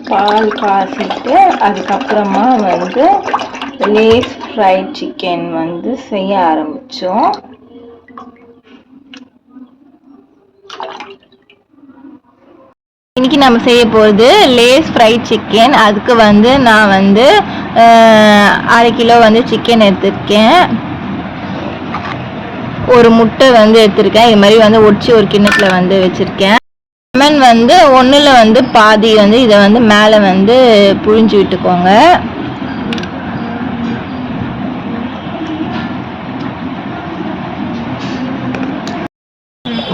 பால் காய்ச்சிட்டு அதுக்கப்புறமா வந்து லேஸ் ஃப்ரைட் சிக்கன் வந்து செய்ய ஆரம்பித்தோம். இன்னைக்கு நம்ம செய்ய போகிறது லேஸ் ஃப்ரைட் சிக்கன். அதுக்கு வந்து நான் வந்து 1/2 கிலோ வந்து சிக்கன் எடுத்துருக்கேன். ஒரு முட்டை வந்து எடுத்திருக்கேன். இது மாதிரி வந்து ஒடிச்சு ஒரு கிண்ணத்தில் வந்து வச்சுருக்கேன். லெமன் வந்து ஒன்றில் வந்து பாதி வந்து இதை வந்து மேலே வந்து புழிஞ்சு விட்டுக்கோங்க.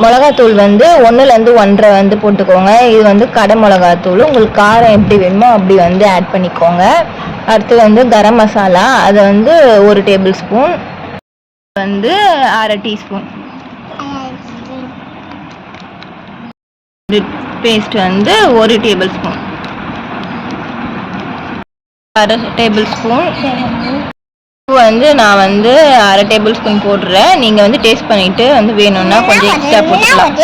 மிளகாத்தூள் வந்து 1லேருந்து 1.5 வந்து போட்டுக்கோங்க. இது வந்து கடை மிளகாத்தூள். உங்களுக்கு காரம் எப்படி வேணுமோ அப்படி வந்து ஆட் பண்ணிக்கோங்க. அடுத்து வந்து கரம் மசாலா, அதை வந்து 1 டேபிள் ஸ்பூன், வந்து 1/2 டீஸ்பூன். பேஸ்ட் வந்து 1 டேபிள் ஸ்பூன், 1/2 டேபிள் ஸ்பூன் வந்து நான் வந்து 1/2 டேபிள் ஸ்பூன் போடுறேன். நீங்கள் வந்து டேஸ்ட் பண்ணிவிட்டு வந்து வேணும்னா கொஞ்சம் எக்ஸ்ட்ரா போட்டுக்கலாம்.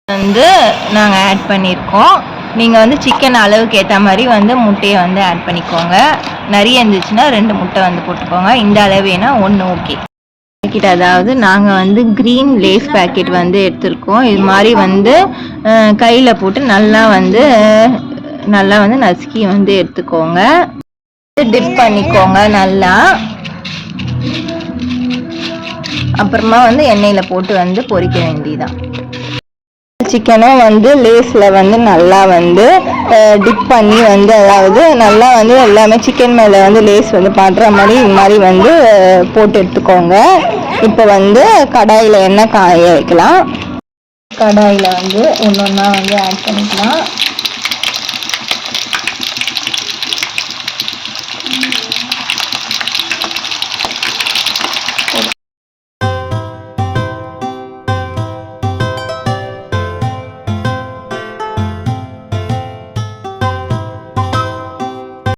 வந்து நாங்கள் ஆட் பண்ணியிருக்கோம். நீங்கள் வந்து சிக்கன் அளவுக்கு ஏற்ற மாதிரி வந்து முட்டையை வந்து ஆட் பண்ணிக்கோங்க. நிறைய இருந்துச்சுன்னா 2 முட்டை வந்து போட்டுக்கோங்க. இந்த அளவேனா 1 ஓகே. பேக்கெட், அதாவது நாங்கள் வந்து க்ரீன் லேஸ் பேக்கெட் வந்து எடுத்திருக்கோம். இது மாதிரி வந்து கையில் போட்டு நல்லா வந்து நசுக்கி வந்து எடுத்துக்கோங்க. டிப் பண்ணிக்கோங்க நல்லா. அப்புறமா வந்து எண்ணெயில் போட்டு வந்து பொரிக்க வேண்டியதான். சிக்கனும் வந்து லேஸில் வந்து நல்லா வந்து டிப் பண்ணி வந்து, அதாவது நல்லா வந்து எல்லாமே சிக்கன் மேலே வந்து லேஸ் வந்து படுற மாதிரி இது மாதிரி வந்து போட்டு எடுத்துக்கோங்க. இப்போ வந்து கடாயில் எண்ணெய் காய வைக்கலாம். கடாயில் வந்து ஒன்றா வந்து ஆட் பண்ணிக்கலாம்.